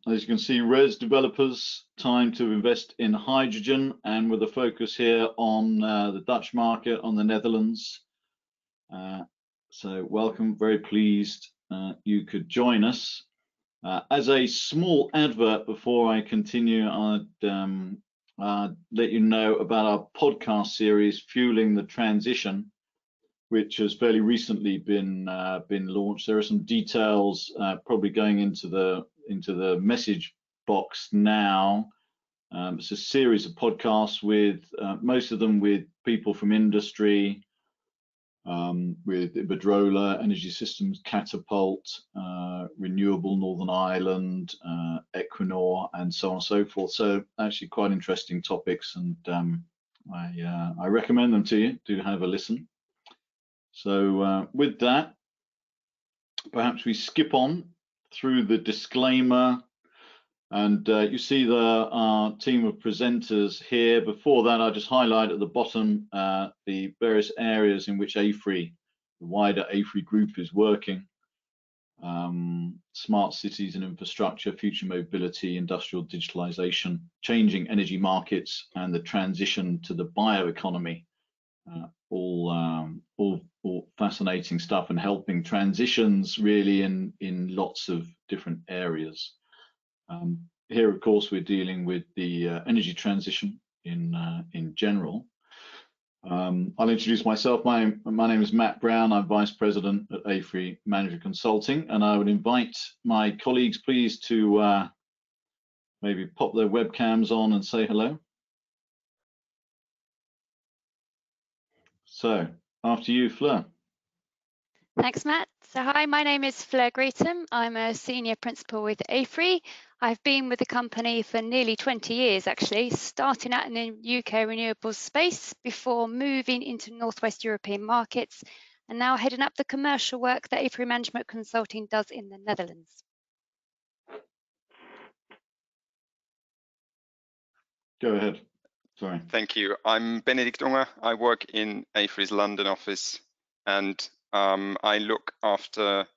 As you can see, RES developers, time to invest in hydrogen, and with a focus here on the Dutch market, on the Netherlands. So welcome, very pleased you could join us. As a small advert before I continue, I'd let you know about our podcast series, Fueling the Transition, which has fairly recently been launched. There are some details probably going into the message box now. It's a series of podcasts with most of them with people from industry, with Iberdrola, Energy Systems, Catapult, Renewable Northern Ireland, Equinor, and so on and so forth. So actually quite interesting topics, and I recommend them to you. Do have a listen. So with that, perhaps we skip on through the disclaimer, and you see our team of presenters here. Before that, I'll just highlight at the bottom the various areas in which AFRY, the wider AFRY group, is working. Smart cities and infrastructure, future mobility, industrial digitalization, changing energy markets, and the transition to the bioeconomy. All fascinating stuff, and helping transitions really in lots of different areas. Here, of course, we're dealing with the energy transition in general. I'll introduce myself. My name is Matt Brown. I'm Vice President at AFRY Management Consulting, and I would invite my colleagues, please, to maybe pop their webcams on and say hello. So, after you, Fleur. Thanks, Matt. So hi, my name is Fleur Greetham. I'm a senior principal with AFRY. I've been with the company for nearly 20 years, actually, starting out in the UK renewables space before moving into Northwest European markets, and now heading up the commercial work that AFRY Management Consulting does in the Netherlands. Go ahead. Sorry. Thank you. I'm Benedikt Unger. I work in AFRY's London office, and I look after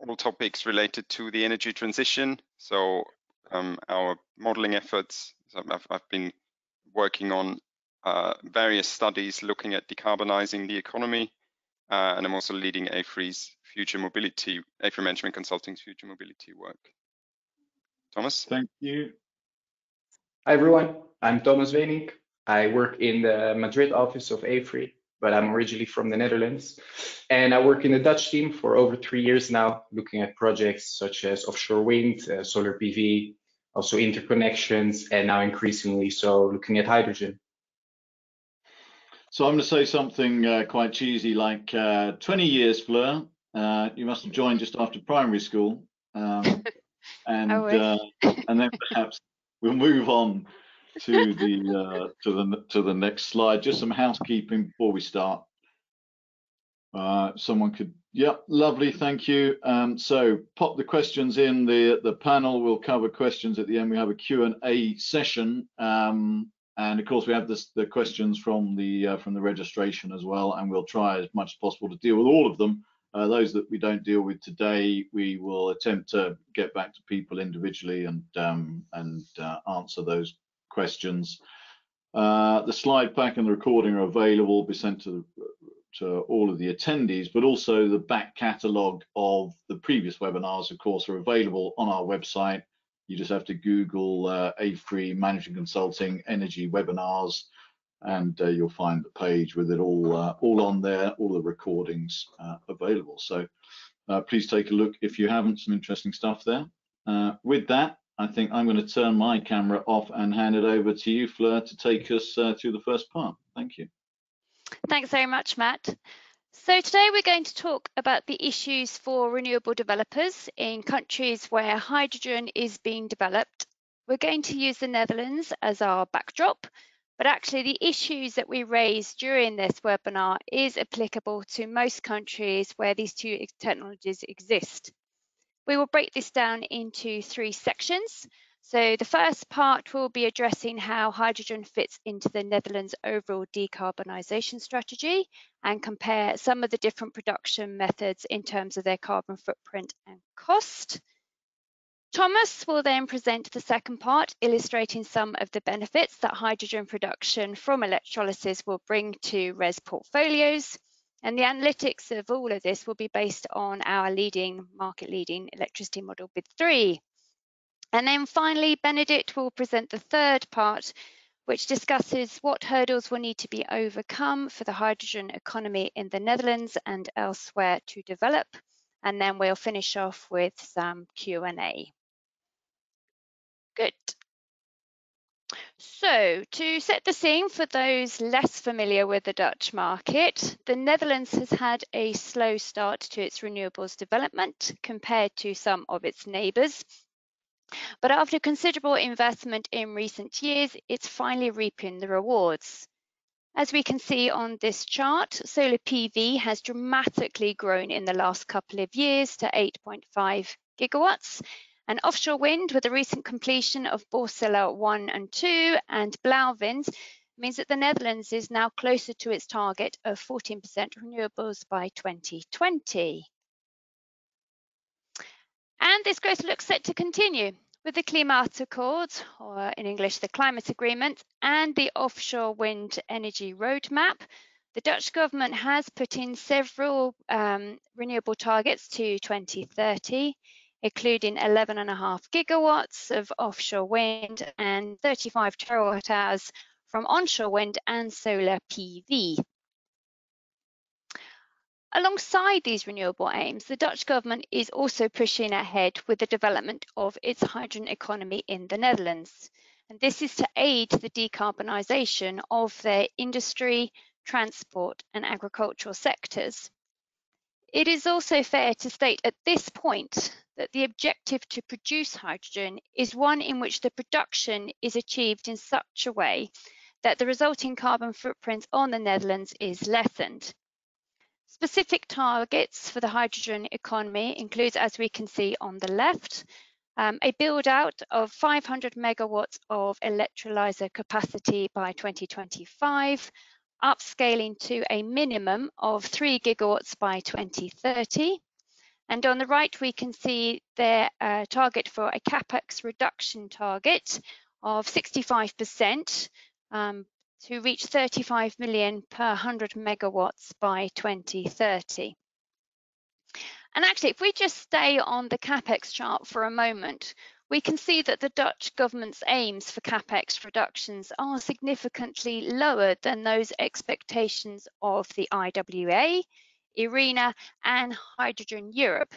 all topics related to the energy transition. So our modeling efforts, I've been working on various studies looking at decarbonising the economy, and I'm also leading AFRY's future mobility, AFRY Management Consulting's future mobility work. Thomas? Thank you. Hi everyone, I'm Thomas Weenink. I work in the Madrid office of AFRY, but I'm originally from the Netherlands. And I work in the Dutch team for over 3 years now, looking at projects such as offshore wind, solar PV, also interconnections, and now increasingly so looking at hydrogen. So I'm going to say something quite cheesy, like 20 years, Fleur. You must have joined just after primary school. And then perhaps we'll move on to the next slide. Just some housekeeping before we start. Someone could, yeah, lovely, thank you. So pop the questions in the panel. We'll cover questions at the end. We have a Q&A session, and of course we have the questions from the registration as well, and we'll try as much as possible to deal with all of them. Those that we don't deal with today, we will attempt to get back to people individually and answer those questions. The slide pack and the recording are available, will be sent to all of the attendees, but also the back catalogue of the previous webinars, of course, are available on our website. You just have to Google AFRY Management Consulting Energy Webinars, and you'll find the page with it all on there, all the recordings available. So please take a look if you haven't, some interesting stuff there. With that, I think I'm going to turn my camera off and hand it over to you, Fleur, to take us through the first part. Thank you. Thanks very much, Matt. So today we're going to talk about the issues for renewable developers in countries where hydrogen is being developed. We're going to use the Netherlands as our backdrop, but actually the issues that we raise during this webinar is applicable to most countries where these two technologies exist. We will break this down into 3 sections. So the first part will be addressing how hydrogen fits into the Netherlands' overall decarbonisation strategy and compare some of the different production methods in terms of their carbon footprint and cost. Thomas will then present the second part, illustrating some of the benefits that hydrogen production from electrolysis will bring to RES portfolios. And the analytics of all of this will be based on our market-leading electricity model BID3. And then finally, Benedikt will present the third part, which discusses what hurdles will need to be overcome for the hydrogen economy in the Netherlands and elsewhere to develop. And then we'll finish off with some Q&A. Good. So to set the scene for those less familiar with the Dutch market, the Netherlands has had a slow start to its renewables development compared to some of its neighbours. But after considerable investment in recent years, it's finally reaping the rewards. As we can see on this chart, solar PV has dramatically grown in the last couple of years to 8.5 gigawatts. And offshore wind, with the recent completion of Borssele 1 and 2 and Blauwind, means that the Netherlands is now closer to its target of 14% renewables by 2020. And this growth looks set to continue with the Klimaatakkoord, or in English, the Climate Agreement, and the offshore wind energy roadmap. The Dutch government has put in several renewable targets to 2030, including 11.5 gigawatts of offshore wind and 35 terawatt hours from onshore wind and solar PV. Alongside these renewable aims, the Dutch government is also pushing ahead with the development of its hydrogen economy in the Netherlands. And this is to aid the decarbonisation of their industry, transport and agricultural sectors. It is also fair to state at this point that the objective to produce hydrogen is one in which the production is achieved in such a way that the resulting carbon footprint on the Netherlands is lessened. Specific targets for the hydrogen economy includes, as we can see on the left, a build out of 500 megawatts of electrolyzer capacity by 2025, upscaling to a minimum of 3 gigawatts by 2030. And on the right, we can see their target for a capex reduction target of 65%, to reach 35 million per 100 megawatts by 2030. And actually, if we just stay on the capex chart for a moment, we can see that the Dutch government's aims for capex reductions are significantly lower than those expectations of the IWA, IRENA, and Hydrogen Europe.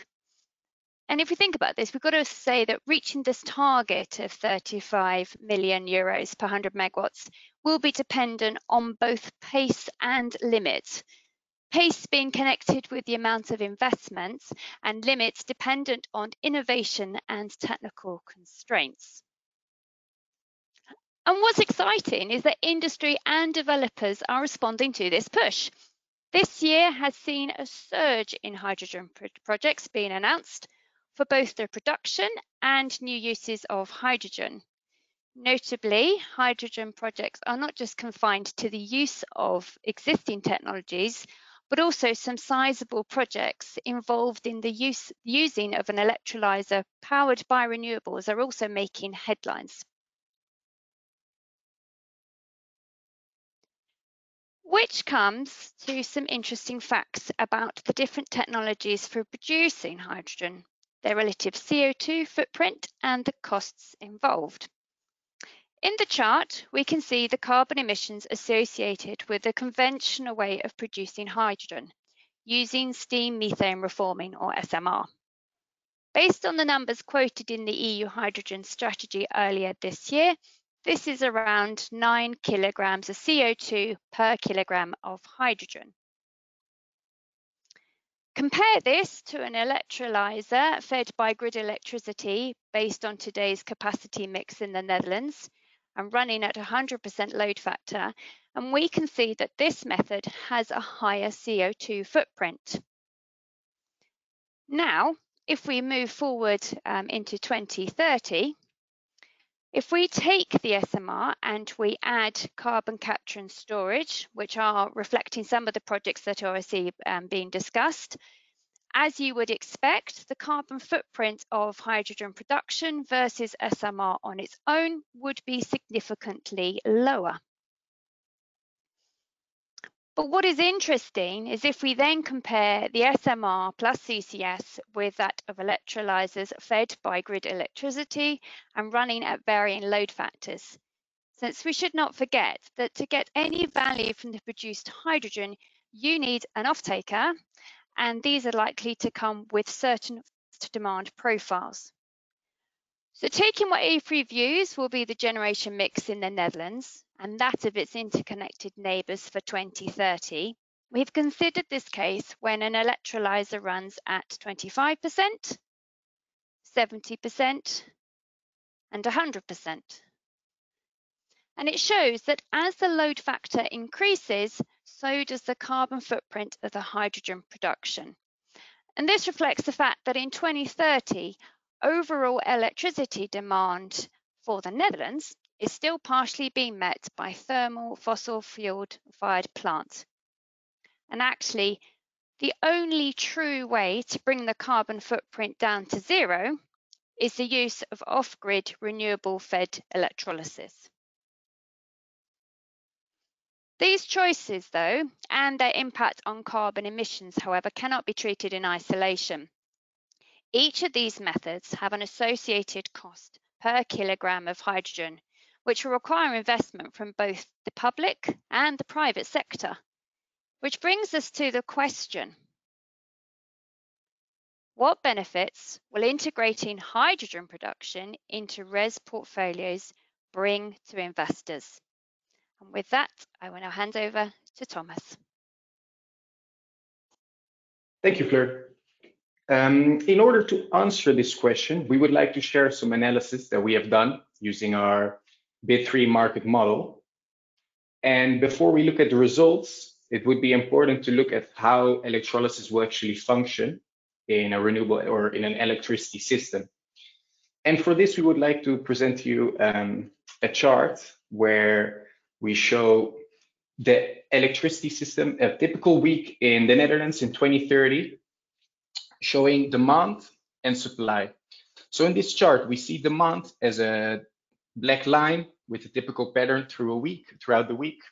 And if we think about this, we've got to say that reaching this target of 35 million euros per 100 megawatts will be dependent on both pace and limits. Pace being connected with the amount of investments and limits dependent on innovation and technical constraints. And what's exciting is that industry and developers are responding to this push. This year has seen a surge in hydrogen projects being announced for both the production and new uses of hydrogen. Notably, hydrogen projects are not just confined to the use of existing technologies, but also some sizable projects involved in the using of an electrolyzer powered by renewables are also making headlines. Which comes to some interesting facts about the different technologies for producing hydrogen, their relative CO2 footprint and the costs involved. In the chart, we can see the carbon emissions associated with the conventional way of producing hydrogen, using steam methane reforming or SMR. Based on the numbers quoted in the EU hydrogen strategy earlier this year, this is around 9 kilograms of CO2 per kilogram of hydrogen. Compare this to an electrolyzer fed by grid electricity based on today's capacity mix in the Netherlands and running at 100% load factor, and we can see that this method has a higher CO2 footprint. Now, if we move forward into 2030, if we take the SMR and we add carbon capture and storage, which are reflecting some of the projects that are being discussed, As you would expect, the carbon footprint of hydrogen production versus SMR on its own would be significantly lower. But what is interesting is if we then compare the SMR plus CCS with that of electrolyzers fed by grid electricity and running at varying load factors. Since we should not forget that to get any value from the produced hydrogen, you need an off-taker, and these are likely to come with certain demand profiles. So taking what AFRY views will be the generation mix in the Netherlands and that of its interconnected neighbours for 2030, we've considered this case when an electrolyser runs at 25%, 70% and 100%. And it shows that as the load factor increases, so does the carbon footprint of the hydrogen production. And this reflects the fact that in 2030, overall electricity demand for the Netherlands is still partially being met by thermal fossil fuel-fired plants. And actually, the only true way to bring the carbon footprint down to zero is the use of off-grid renewable-fed electrolysis. These choices, though, and their impact on carbon emissions, however, cannot be treated in isolation. Each of these methods have an associated cost per kilogram of hydrogen, which will require investment from both the public and the private sector. Which brings us to the question: what benefits will integrating hydrogen production into RES portfolios bring to investors? And with that, I will now hand over to Thomas. Thank you, Fleur. In order to answer this question, we would like to share some analysis that we have done using our Bid3 market model. And before we look at the results, it would be important to look at how electrolysis will actually function in a renewable or in an electricity system. And for this, we would like to present to you a chart where we show the electricity system, a typical week in the Netherlands in 2030, showing demand and supply. So in this chart, we see demand as a black line with a typical pattern throughout the week.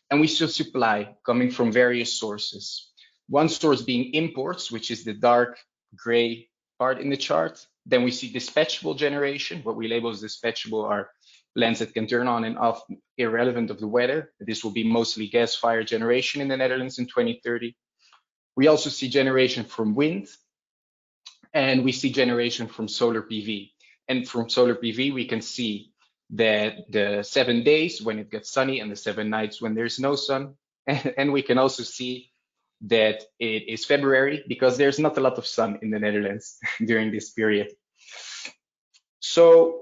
And we see supply coming from various sources. One source being imports, which is the dark gray part in the chart. Then we see dispatchable generation. What we label as dispatchable are plants that can turn on and off irrelevant of the weather. This will be mostly gas-fired generation in the Netherlands in 2030. We also see generation from wind, and we see generation from solar PV. And from solar PV, we can see that the 7 days when it gets sunny and the 7 nights when there's no sun. And we can also see that it is February because there's not a lot of sun in the Netherlands during this period. So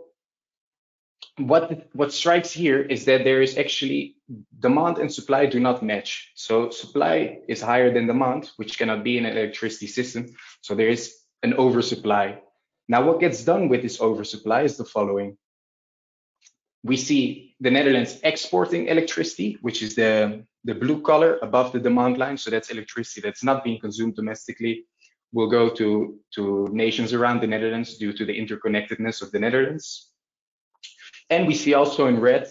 what strikes here is that there is actually demand and supply do not match. So supply is higher than demand, which cannot be in an electricity system. So there is an oversupply. Now, what gets done with this oversupply is the following. We see the Netherlands exporting electricity, which is the blue color above the demand line. So that's electricity that's not being consumed domestically, will go to nations around the Netherlands due to the interconnectedness of the Netherlands. And we see also in red,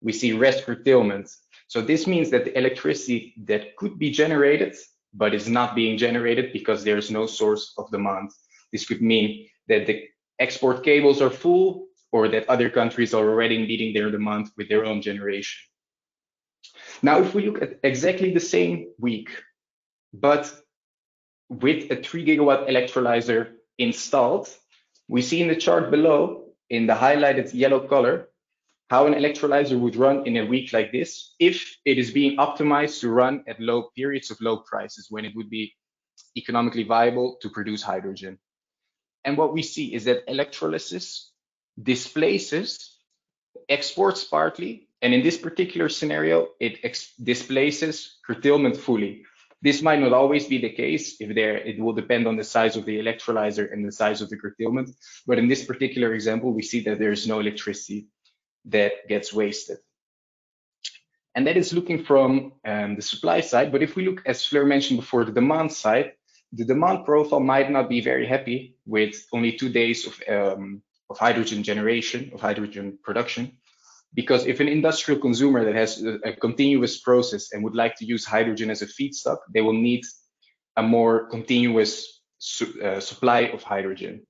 we see RES curtailment. So this means that the electricity that could be generated, but is not being generated because there is no source of demand. This could mean that the export cables are full, or that other countries are already meeting their demand with their own generation. Now, if we look at exactly the same week, but with a 3 gigawatt electrolyzer installed, we see in the chart below, in the highlighted yellow color, how an electrolyzer would run in a week like this if it is being optimized to run at low periods of low prices, when it would be economically viable to produce hydrogen. And what we see is that electrolysis displaces exports partly, and in this particular scenario, it displaces curtailment fully. This might not always be the case. It will depend on the size of the electrolyzer and the size of the curtailment. But in this particular example, we see that there is no electricity that gets wasted. And that is looking from the supply side. But if we look, as Fleur mentioned before, the demand side, the demand profile might not be very happy with only 2 days of hydrogen generation, of hydrogen production, because if an industrial consumer that has a continuous process and would like to use hydrogen as a feedstock, they will need a more continuous supply of hydrogen.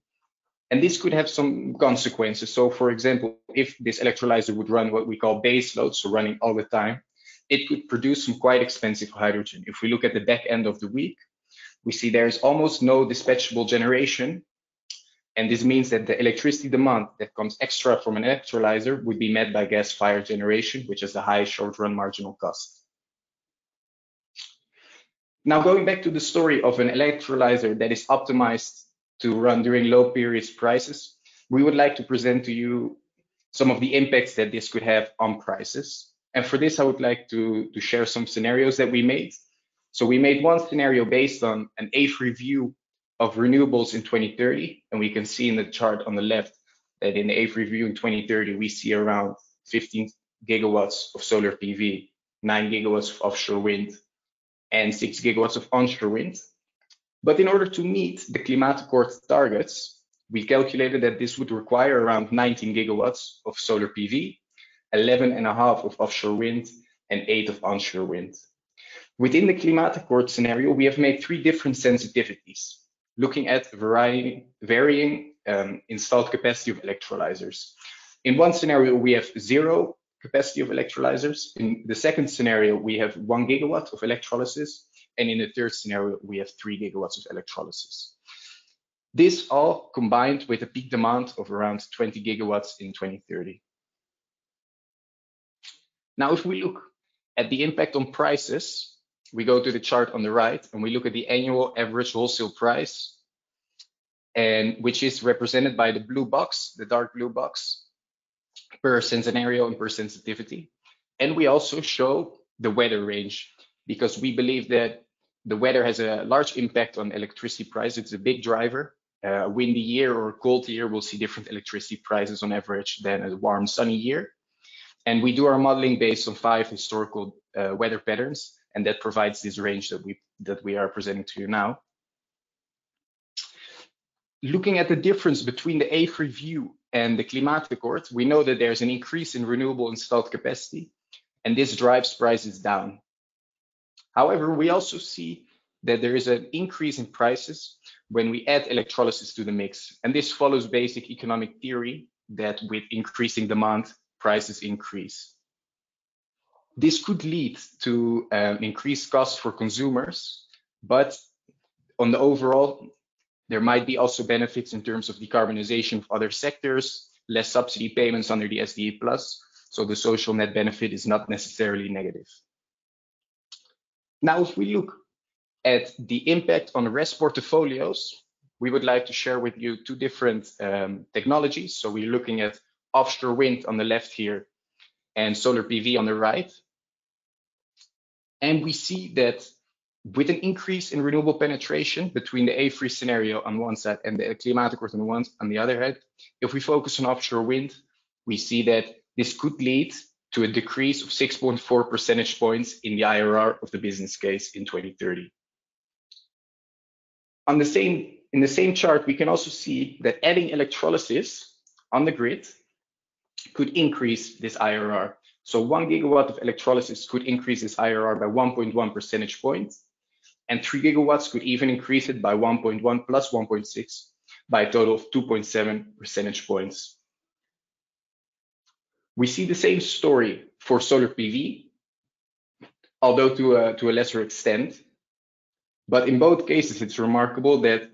And this could have some consequences. So for example, if this electrolyzer would run what we call base load, so running all the time, it could produce some quite expensive hydrogen. If we look at the back end of the week, we see there's almost no dispatchable generation. And this means that the electricity demand that comes extra from an electrolyzer would be met by gas-fired generation, which has a high short-run marginal cost. Now, going back to the story of an electrolyzer that is optimized to run during low periods prices, we would like to present to you some of the impacts that this could have on prices. And for this, I would like to share some scenarios that we made. So we made one scenario based on an AFRY view of renewables in 2030. And we can see in the chart on the left that in the AFRY view in 2030, we see around 15 gigawatts of solar PV, 9 gigawatts of offshore wind, and 6 gigawatts of onshore wind. But in order to meet the climate accord targets, we calculated that this would require around 19 gigawatts of solar PV, 11.5 of offshore wind, and 8 of onshore wind. Within the climate accord scenario, we have made 3 different sensitivities, looking at varying installed capacity of electrolyzers. In one scenario, we have 0 capacity of electrolyzers. In the second scenario, we have 1 gigawatt of electrolysis. And in the third scenario, we have 3 gigawatts of electrolysis. This all combined with a peak demand of around 20 gigawatts in 2030. Now, if we look at the impact on prices, we go to the chart on the right and we look at the annual average wholesale price, and which is represented by the blue box, the dark blue box, per scenario and per sensitivity. And we also show the weather range, because we believe that the weather has a large impact on electricity price. It's a big driver. A windy year or a cold year will see different electricity prices on average than a warm, sunny year. And we do our modeling based on 5 historical weather patterns, and that provides this range that we are presenting to you now. Looking at the difference between the AFRY view and the climate accord, we know that there's an increase in renewable installed capacity, and this drives prices down. However, we also see that there is an increase in prices when we add electrolysis to the mix. And this follows basic economic theory that with increasing demand, prices increase. This could lead to increased costs for consumers, but on the overall, there might be also benefits in terms of decarbonization of other sectors, less subsidy payments under the SDE+, so the social net benefit is not necessarily negative. Now, if we look at the impact on RES portfolios, we would like to share with you 2 different technologies. So we're looking at offshore wind on the left here and solar PV on the right. And we see that with an increase in renewable penetration between the AFRY scenario on one side and the climate accord on the other hand, if we focus on offshore wind, we see that this could lead to a decrease of 6.4 percentage points in the IRR of the business case in 2030. In the same chart, we can also see that adding electrolysis on the grid could increase this IRR. So 1 gigawatt of electrolysis could increase this IRR by 1.1 percentage points, and 3 gigawatts could even increase it by 1.1 plus 1.6 by a total of 2.7 percentage points. We see the same story for solar PV, although to a lesser extent. But in both cases, it's remarkable that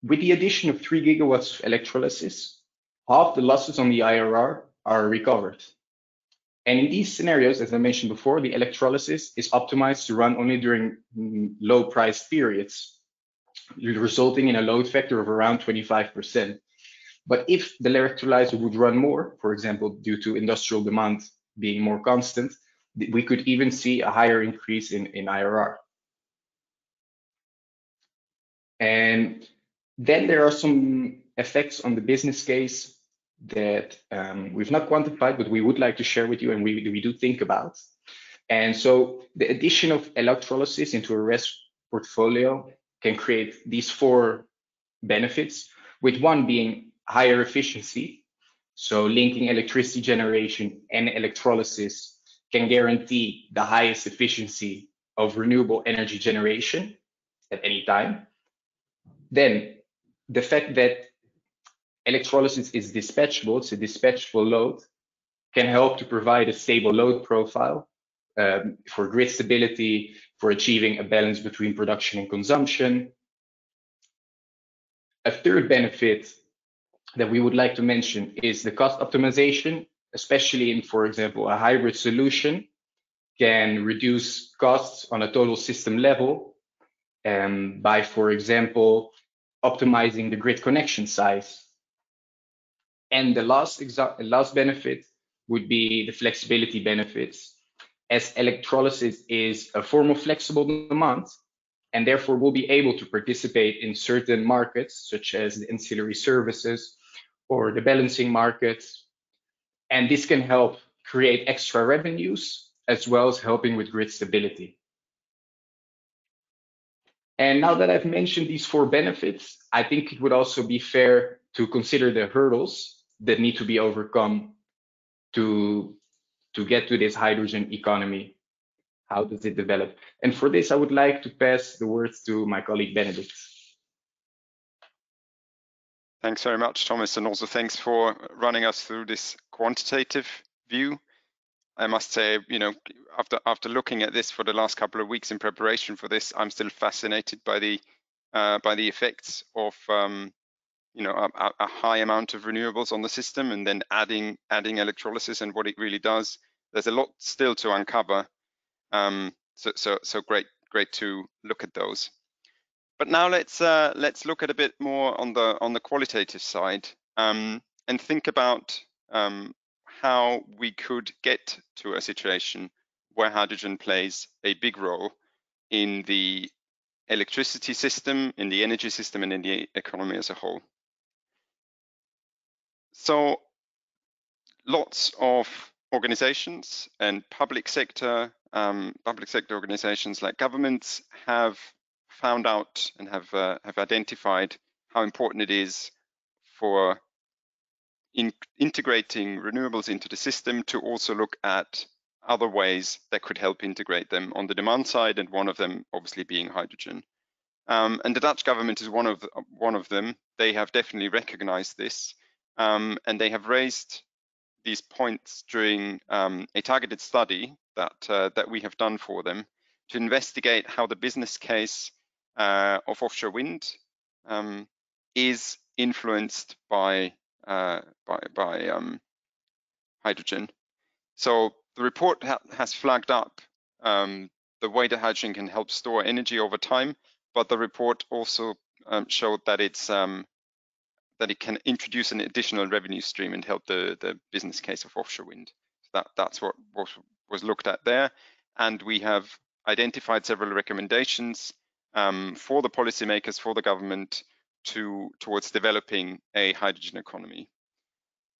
with the addition of 3 gigawatts of electrolysis, half the losses on the IRR are recovered. And in these scenarios, as I mentioned before, the electrolysis is optimized to run only during low price periods, resulting in a load factor of around 25%. But if the electrolyzer would run more, for example, due to industrial demand being more constant, we could even see a higher increase in IRR. And then there are some effects on the business case that we've not quantified, but we would like to share with you, and we do think about. And so the addition of electrolysis into a RES portfolio can create these 4 benefits, with one being higher efficiency. So linking electricity generation and electrolysis can guarantee the highest efficiency of renewable energy generation at any time. Then the fact that electrolysis is dispatchable, it's a dispatchable load, can help to provide a stable load profile for grid stability, for achieving a balance between production and consumption. A third benefit that we would like to mention is the cost optimization, especially in, for example, a hybrid solution can reduce costs on a total system level by, for example, optimizing the grid connection size. And the last benefit would be the flexibility benefits, as electrolysis is a form of flexible demand, and therefore will be able to participate in certain markets, such as the ancillary services or the balancing markets. And this can help create extra revenues, as well as helping with grid stability. And now that I've mentioned these 4 benefits, I think it would also be fair to consider the hurdles that need to be overcome to get to this hydrogen economy. How does it develop? And for this, I would like to pass the words to my colleague Benedikt. Thanks very much, Thomas, and also thanks for running us through this quantitative view. I must say, you know, after looking at this for the last couple of weeks in preparation for this, I'm still fascinated by the effects of you know, a high amount of renewables on the system, and then adding electrolysis and what it really does. There's a lot still to uncover. So great to look at those. But now let's look at a bit more on the qualitative side and think about how we could get to a situation where hydrogen plays a big role in the electricity system, in the energy system, and in the economy as a whole. So lots of organizations and public sector organizations like governments have found out and have identified how important it is for integrating renewables into the system to also look at other ways that could help integrate them on the demand side, and one of them obviously being hydrogen. And the Dutch government is one of them. They have definitely recognized this, and they have raised these points during a targeted study that we have done for them to investigate how the business case of offshore wind is influenced by hydrogen. So the report has flagged up the way that hydrogen can help store energy over time, but the report also showed that that it can introduce an additional revenue stream and help the business case of offshore wind. So that's what was looked at there, and we have identified several recommendations for the policymakers, for the government, towards developing a hydrogen economy.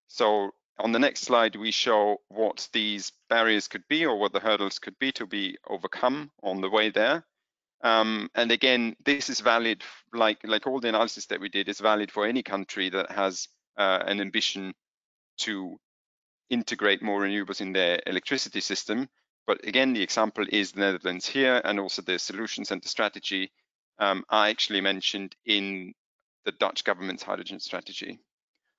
So on the next slide, we show what these barriers could be, or what the hurdles could be to be overcome on the way there. And again, this is valid, like all the analysis that we did, is valid for any country that has an ambition to integrate more renewables in their electricity system. But again, the example is the Netherlands here, and also the solutions and the strategy are actually mentioned in the Dutch government's hydrogen strategy.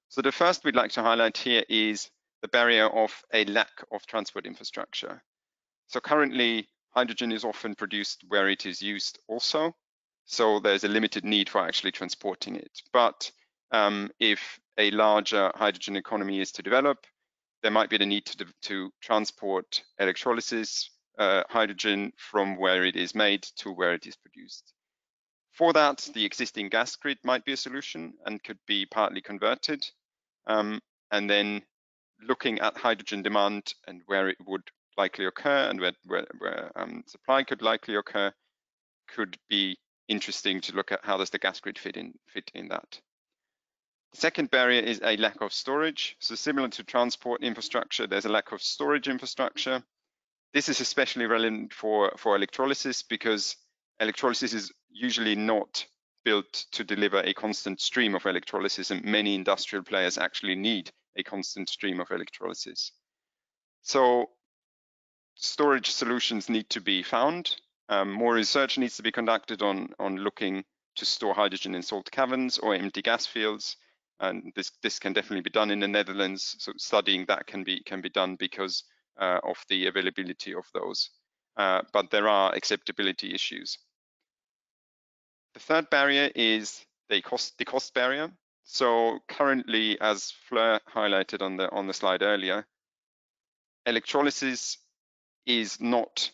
So the first we'd like to highlight here is the barrier of a lack of transport infrastructure. So currently, hydrogen is often produced where it is used also. So there's a limited need for actually transporting it. But if a larger hydrogen economy is to develop, there might be the need to transport electrolysis hydrogen from where it is made to where it is produced. For that, the existing gas grid might be a solution and could be partly converted. And then looking at hydrogen demand and where it would likely occur, and where supply could likely occur, could be interesting to look at how does the gas grid fit in that. The second barrier is a lack of storage. So similar to transport infrastructure, there's a lack of storage infrastructure. This is especially relevant for electrolysis, because electrolysis is usually not built to deliver a constant stream of electrolysis, and many industrial players actually need a constant stream of electrolysis. So storage solutions need to be found. More research needs to be conducted on looking to store hydrogen in salt caverns or empty gas fields, and this can definitely be done in the Netherlands. So studying that can be done because of the availability of those, but there are acceptability issues. The third barrier is the cost barrier. So currently, as Fleur highlighted on the slide earlier, electrolysis is not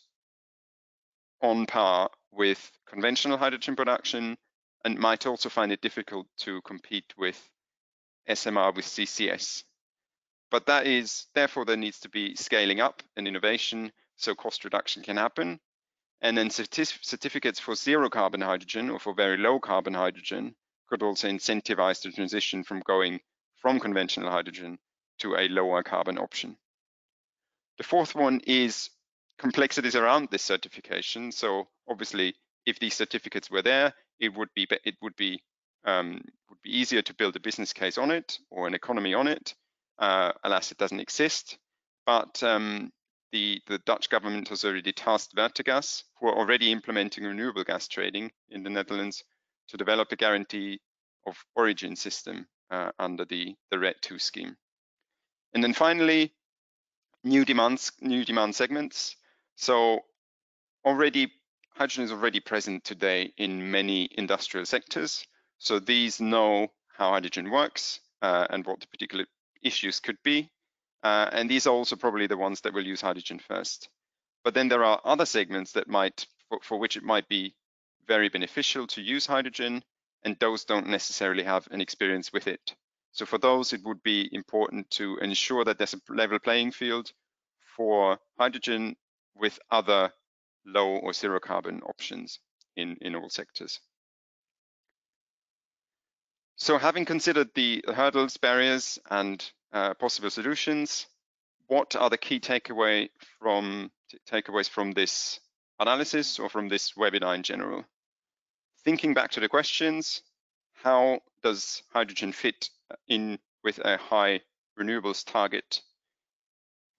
on par with conventional hydrogen production and might also find it difficult to compete with SMR with CCS. But that is, therefore, there needs to be scaling up and innovation so cost reduction can happen. And then certificates for zero carbon hydrogen or for very low carbon hydrogen could also incentivize the transition from going from conventional hydrogen to a lower carbon option. The fourth one is complexities around this certification. So obviously, if these certificates were there, it would be easier to build a business case on it or an economy on it. Alas, it doesn't exist. But the Dutch government has already tasked Vertegas, who are already implementing renewable gas trading in the Netherlands, to develop a guarantee of origin system under the RED II scheme. And then finally, new demand segments. So hydrogen is already present today in many industrial sectors. So these know how hydrogen works and what the particular issues could be. And these are also probably the ones that will use hydrogen first. But then there are other segments that for which it might be very beneficial to use hydrogen, and those don't necessarily have an experience with it. So for those, it would be important to ensure that there's a level playing field for hydrogen with other low or zero carbon options in all sectors. So having considered the hurdles, barriers, and possible solutions, what are the key takeaways from this analysis or from this webinar in general? Thinking back to the questions, how does hydrogen fit in with a high renewables target?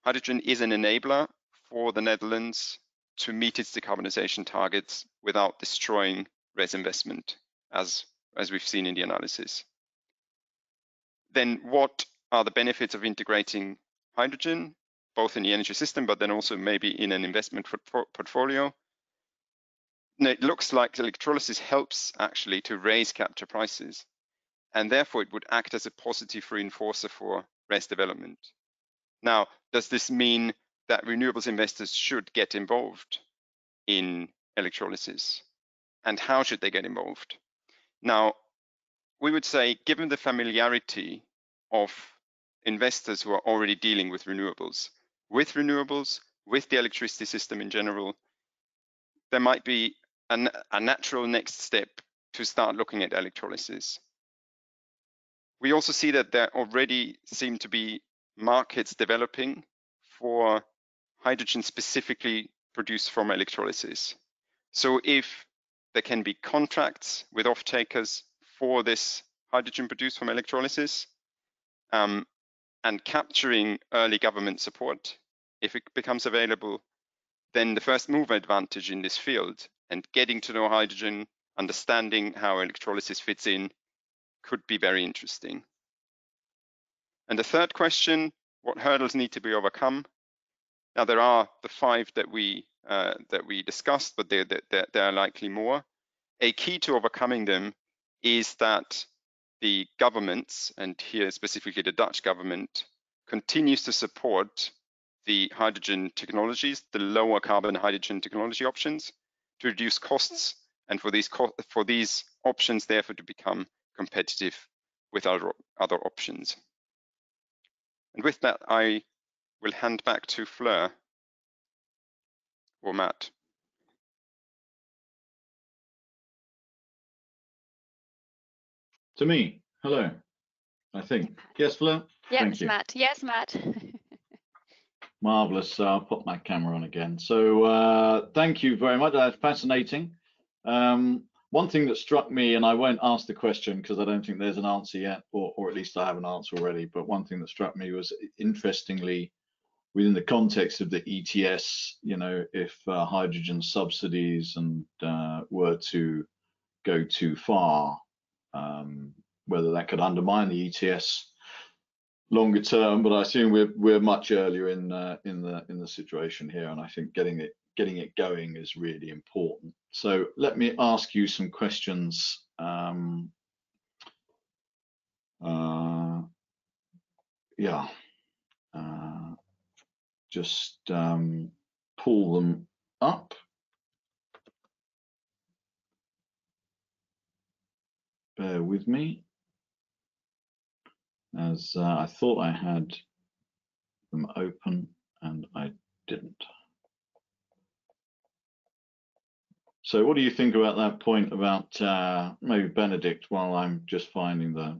Hydrogen is an enabler for the Netherlands to meet its decarbonisation targets without destroying res investment, as we've seen in the analysis. Then what are the benefits of integrating hydrogen, both in the energy system, but then also maybe in an investment portfolio? Now, it looks like electrolysis helps actually to raise capture prices, and therefore it would act as a positive reinforcer for res development. Now, does this mean that renewables investors should get involved in electrolysis? And how should they get involved? Now, we would say, given the familiarity of investors who are already dealing with renewables, with the electricity system in general, there might be a natural next step to start looking at electrolysis. We also see that there already seem to be markets developing for hydrogen specifically produced from electrolysis. So if there can be contracts with off-takers for this hydrogen produced from electrolysis, and capturing early government support, if it becomes available, then the first mover advantage in this field and getting to know hydrogen, understanding how electrolysis fits in, could be very interesting. And the third question, what hurdles need to be overcome? Now, there are the 5 that we discussed, but there are likely more. A key to overcoming them is that the governments, and here specifically the Dutch government, continues to support the hydrogen technologies, the lower carbon hydrogen technology options, to reduce costs, and for these options therefore to become competitive with other options. And with that, I will hand back to Fleur or Matt. To me, hello, I think. Yes, Fleur? Yes, Matt. Yes, Matt. Marvellous. I'll put my camera on again. So thank you very much. That's fascinating. One thing that struck me, and I won't ask the question because I don't think there's an answer yet, or at least I have an answer already, but one thing that struck me was, interestingly, within the context of the ETS, you know, if hydrogen subsidies and were to go too far, whether that could undermine the ETS longer term. But I assume we're much earlier in the situation here, and I think getting it going is really important. So let me ask you some questions. Just pull them up. Bear with me, as I thought I had them open and I didn't. So what do you think about that point about maybe Benedikt, while I'm just finding the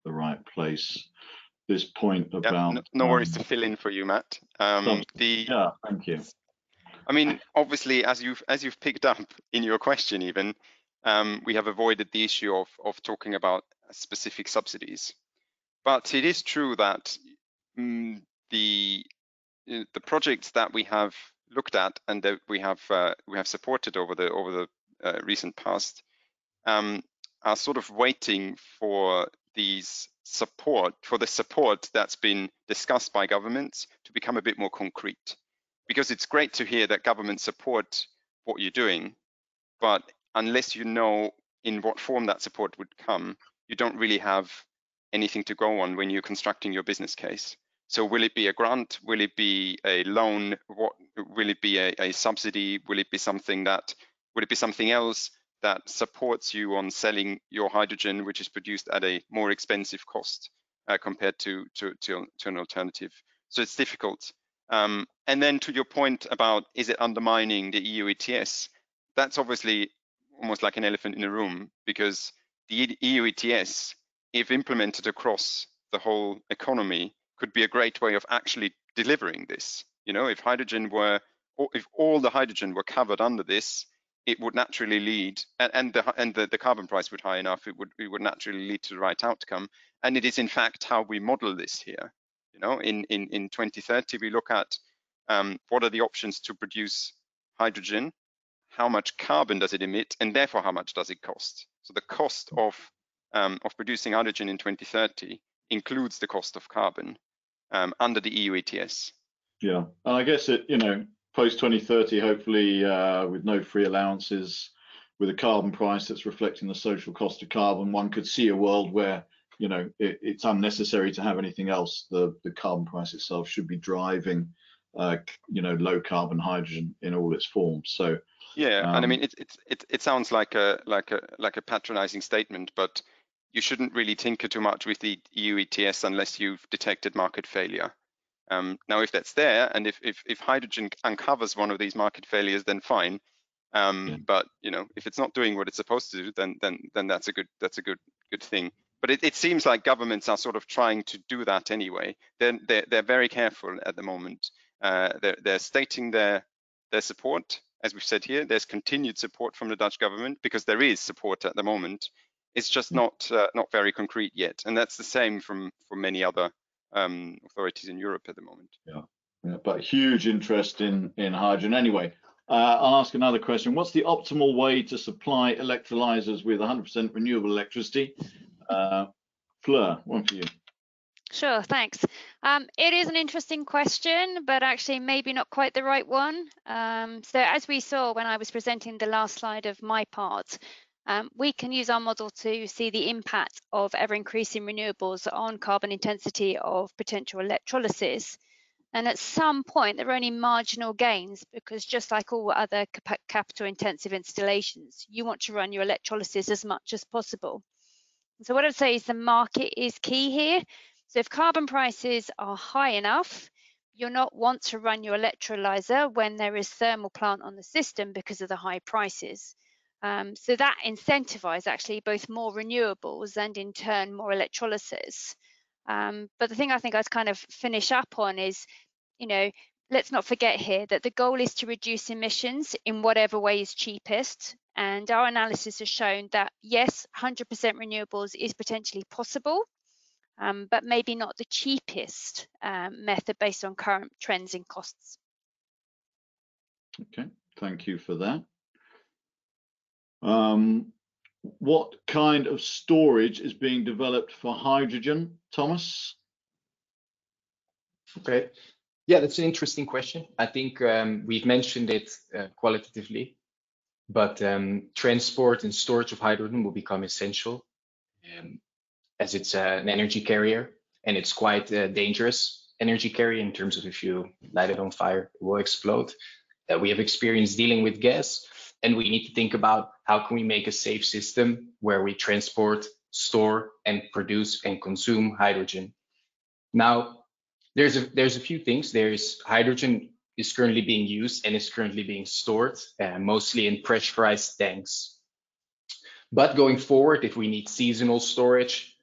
right place, this point about... Yeah, no worries to fill in for you, Matt. Yeah, thank you. I mean, obviously, as you've picked up in your question even, we have avoided the issue of talking about specific subsidies. But it is true that the projects that we have looked at and that we have supported over the recent past are sort of waiting for the support that's been discussed by governments to become a bit more concrete. Because it's great to hear that governments support what you're doing, but unless you know in what form that support would come, you don't really have anything to go on when you're constructing your business case. So will it be a grant? Will it be a loan? What will it be? A subsidy? Will it be something else that supports you on selling your hydrogen, which is produced at a more expensive cost compared to an alternative? So it's difficult. And then to your point about, is it undermining the EU ETS? That's obviously almost like an elephant in the room, because the EU ETS, if implemented across the whole economy, could be a great way of actually delivering this. You know, if all the hydrogen were covered under this, it would naturally lead, and the carbon price would high enough, it would naturally lead to the right outcome. And it is in fact how we model this here. You know, in 2030, we look at what are the options to produce hydrogen, how much carbon does it emit, and therefore how much does it cost. So the cost of producing hydrogen in 2030 includes the cost of carbon under the EU ETS. Yeah, and I guess it, you know, post 2030, hopefully with no free allowances, with a carbon price that's reflecting the social cost of carbon, one could see a world where, you know, it's unnecessary to have anything else. The carbon price itself should be driving, you know, low carbon hydrogen in all its forms. So yeah, and I mean, it sounds like a patronizing statement, but you shouldn't really tinker too much with the EU ETS unless you've detected market failure. Now, if that's there, and if hydrogen uncovers one of these market failures, then fine. But you know, if it's not doing what it's supposed to do, then that's a good thing. But it seems like governments are sort of trying to do that anyway. They're very careful at the moment. They're stating their support, as we've said here. There's continued support from the Dutch government because there is support at the moment. It's just not very concrete yet, and that's the same for many other authorities in Europe at the moment. Yeah, but huge interest in hydrogen. Anyway, I'll ask another question. What's the optimal way to supply electrolyzers with 100% renewable electricity? Fleur, one for you. Sure, thanks. It is an interesting question, but actually maybe not quite the right one. So as we saw when I was presenting the last slide of my part, we can use our model to see the impact of ever-increasing renewables on carbon intensity of potential electrolysis. And at some point, there are only marginal gains because just like all other capital-intensive installations, you want to run your electrolysis as much as possible. So what I'd say is the market is key here. So if carbon prices are high enough, you'll not want to run your electrolyzer when there is thermal plant on the system because of the high prices. So that incentivizes actually both more renewables and in turn more electrolysis. But the thing I think I'd kind of finish up on is, you know, let's not forget here that the goal is to reduce emissions in whatever way is cheapest. And our analysis has shown that, yes, 100% renewables is potentially possible, but maybe not the cheapest method based on current trends in costs. Okay, thank you for that. What kind of storage is being developed for hydrogen, Thomas? Okay. Yeah, that's an interesting question. I think we've mentioned it qualitatively, but transport and storage of hydrogen will become essential as it's an energy carrier, and it's quite a dangerous energy carrier in terms of if you light it on fire, it will explode. We have experience dealing with gas, and we need to think about how can we make a safe system where we transport, store, and produce and consume hydrogen. Now, there's a few things. There's hydrogen is currently being used and is currently being stored, mostly in pressurized tanks. But going forward, if we need seasonal storage,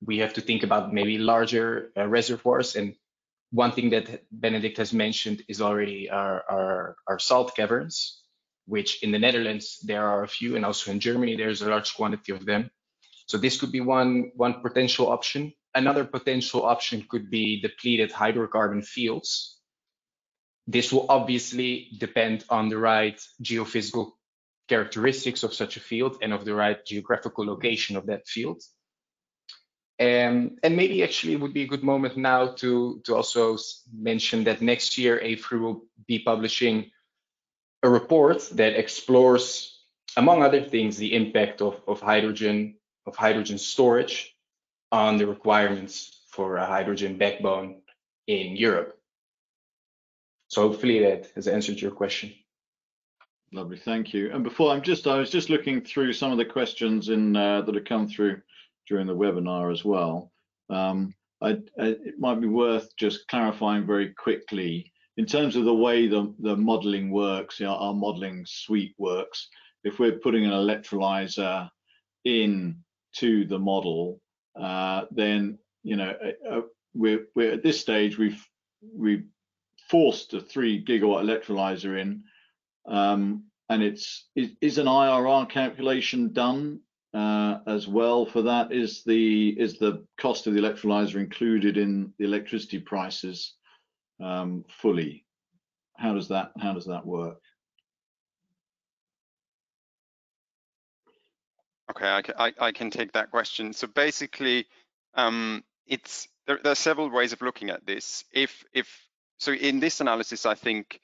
we have to think about maybe larger reservoirs. And one thing that Benedikt has mentioned is already our salt caverns, which in the Netherlands, there are a few, and also in Germany, there's a large quantity of them. So this could be one potential option. Another potential option could be depleted hydrocarbon fields. This will obviously depend on the right geophysical characteristics of such a field and of the right geographical location of that field. And maybe actually it would be a good moment now to also mention that next year AFRY will be publishing a report that explores, among other things, the impact of hydrogen storage on the requirements for a hydrogen backbone in Europe. So hopefully that has answered your question. Lovely, thank you. And before I was just looking through some of the questions that have come through during the webinar as well. It might be worth just clarifying very quickly in terms of the way the modelling works, our modelling suite works. If we're putting an electrolyzer in to the model, then we're at this stage we've forced a 3 gigawatt electrolyzer in, and is an IRR calculation done as well for that? Is the cost of the electrolyzer included in the electricity prices fully? How does that work? Okay, I can take that question. So basically, there are several ways of looking at this. So in this analysis, I think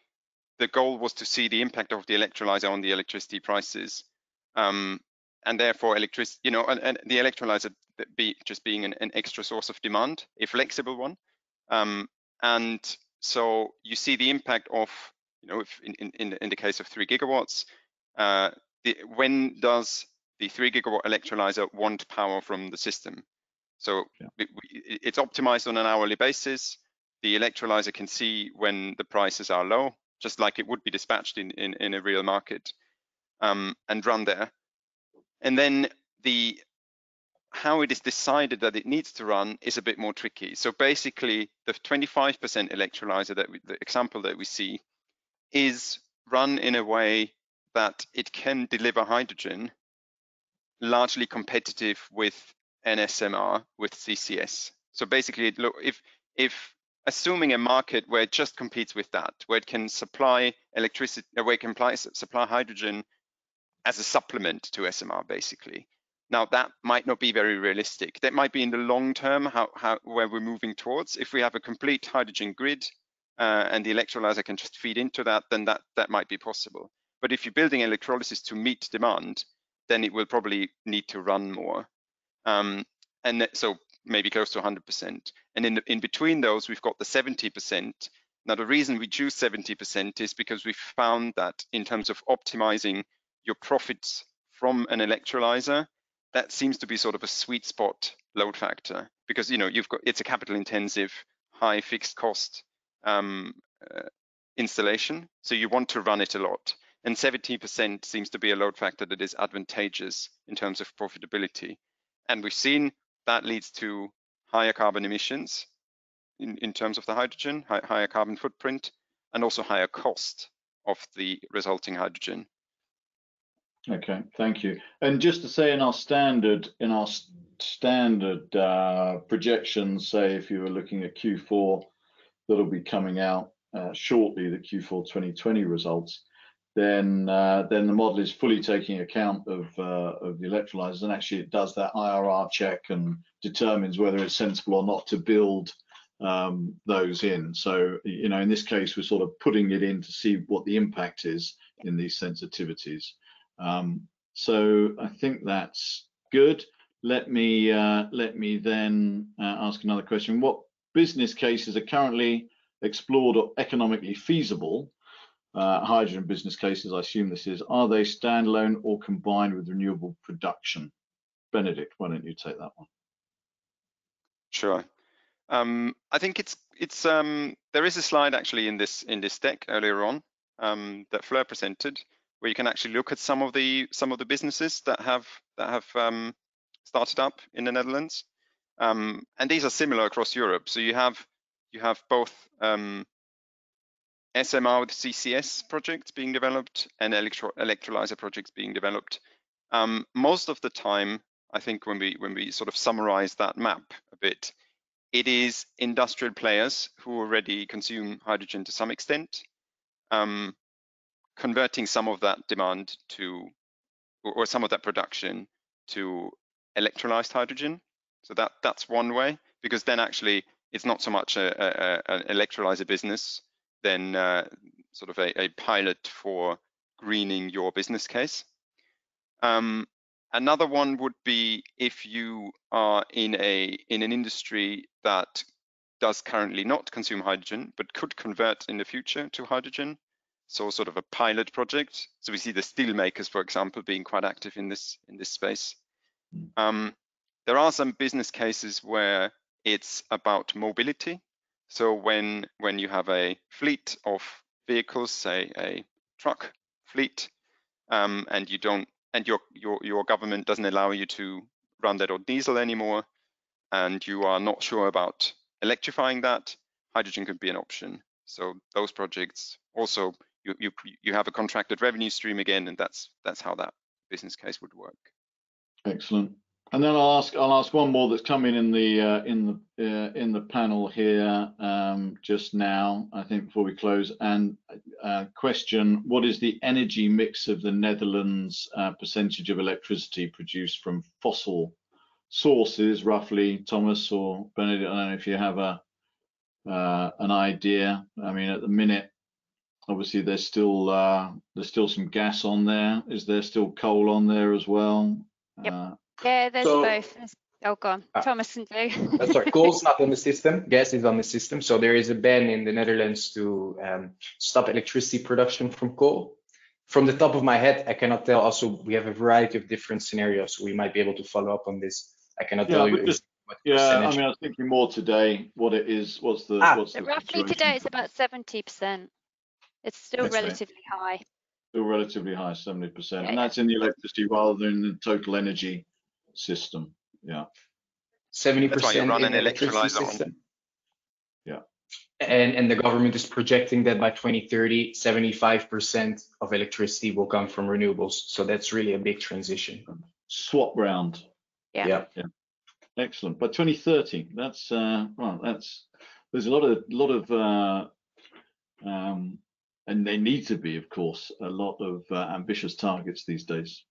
the goal was to see the impact of the electrolyzer on the electricity prices, and therefore and the electrolyzer being an extra source of demand, a flexible one, and so you see the impact of, if in the case of 3 gigawatts, when does the 3 gigawatt electrolyzer want power from the system? So it's optimized on an hourly basis. The electrolyzer can see when the prices are low, just like it would be dispatched in a real market, and run there. And then how it is decided that it needs to run is a bit more tricky. So basically, the 25% electrolyzer, the example that we see, is run in a way that it can deliver hydrogen largely competitive with an SMR with CCS. So basically, if assuming a market where it just competes with that, where it can supply electricity, where it can supply hydrogen as a supplement to SMR, basically. Now that might not be very realistic. That might be in the long term where we're moving towards. If we have a complete hydrogen grid and the electrolyzer can just feed into that, then that might be possible. But if you're building electrolysis to meet demand, then it will probably need to run more, so maybe close to 100%. And in between those, we've got the 70%. Now the reason we choose 70% is because we found that in terms of optimizing your profits from an electrolyzer, that seems to be sort of a sweet spot load factor, because it's a capital intensive, high fixed cost installation, so you want to run it a lot. And 70% seems to be a load factor that is advantageous in terms of profitability. And we've seen that leads to higher carbon emissions, in terms of the hydrogen, higher carbon footprint, and also higher cost of the resulting hydrogen. Okay, thank you. And just to say, in our standard projections, say if you were looking at Q4 that'll be coming out shortly, the Q4 2020 results, then the model is fully taking account of the electrolyzers, and actually it does that IRR check and determines whether it's sensible or not to build those in. So, you know, in this case, we're sort of putting it in to see what the impact is in these sensitivities. So I think that's good. Let me then ask another question. What business cases are currently explored or economically feasible? Hydrogen business cases, I assume this is. Are they standalone or combined with renewable production? Benedikt, why don't you take that one? Sure. I think there is a slide actually in this deck earlier on that Fleur presented, where you can actually look at some of the businesses that have started up in the Netherlands, and these are similar across Europe. So you have both SMR with CCS projects being developed and electrolyzer projects being developed. Most of the time, I think when we sort of summarize that map a bit, it is industrial players who already consume hydrogen to some extent, converting some of that demand to, or some of that production to electrolyzed hydrogen. So that's one way, because then actually it's not so much an electrolyzer business, then sort of a pilot for greening your business case. Another one would be if you are in an industry that does currently not consume hydrogen, but could convert in the future to hydrogen. So sort of a pilot project. So we see the steel makers, for example, being quite active in this space. There are some business cases where it's about mobility. So when you have a fleet of vehicles, say a truck fleet, and you don't, and your government doesn't allow you to run that on diesel anymore, and you are not sure about electrifying that, hydrogen could be an option. So those projects also, you have a contracted revenue stream again, and that's how that business case would work. Excellent. And then I'll ask one more that's come in the panel here just now, I think, before we close. And question: what is the energy mix of the Netherlands percentage of electricity produced from fossil sources, roughly? Thomas or Benedikt, I don't know if you have an idea. I mean, at the minute, obviously there's still some gas on there. Is there still coal on there as well? Yep. Yeah, there's both. Oh, go on. Thomas and Joe. Sorry, coal's not on the system. Gas is on the system. So there is a ban in the Netherlands to stop electricity production from coal. From the top of my head, I cannot tell. Also, we have a variety of different scenarios, so we might be able to follow up on this. I cannot tell you. Yeah, I mean, I was thinking more today. What it is? What's the roughly today it's about 70%. It's still relatively high. Still relatively high, 70%, and that's in the electricity rather than the total energy system. Yeah, 70% in the electricity system. Yeah, and the government is projecting that by 2030, 75% of electricity will come from renewables. So that's really a big transition. Swap round. Yeah. Excellent. By 2030, that's there's a lot of and they need to be, of course, a lot of ambitious targets these days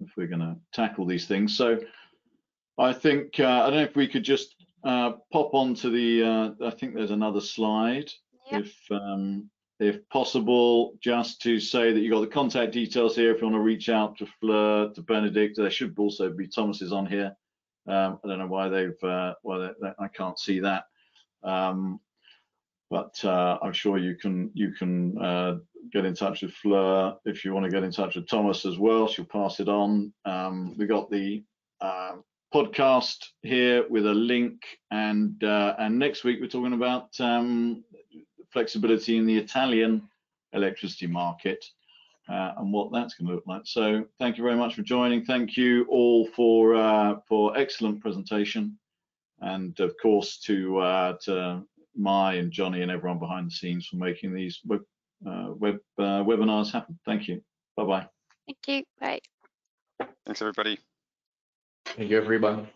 if we're going to tackle these things. So I think I don't know if we could just pop onto the. I think there's another slide, if possible, just to say that you got the contact details here if you want to reach out to Fleur, to Benedikt. There should also be Thomas's on here. I don't know why I can't see that. But I'm sure you can get in touch with Fleur if you want to get in touch with Thomas as well. She'll pass it on. We got the podcast here with a link, and next week we're talking about flexibility in the Italian electricity market and what that's going to look like. So thank you very much for joining. Thank you all for excellent presentation. and of course to Mai and Johnny and everyone behind the scenes for making these webinars happen. Thank you. Bye-bye. Thank you. Bye. Thanks, everybody. Thank you, everyone.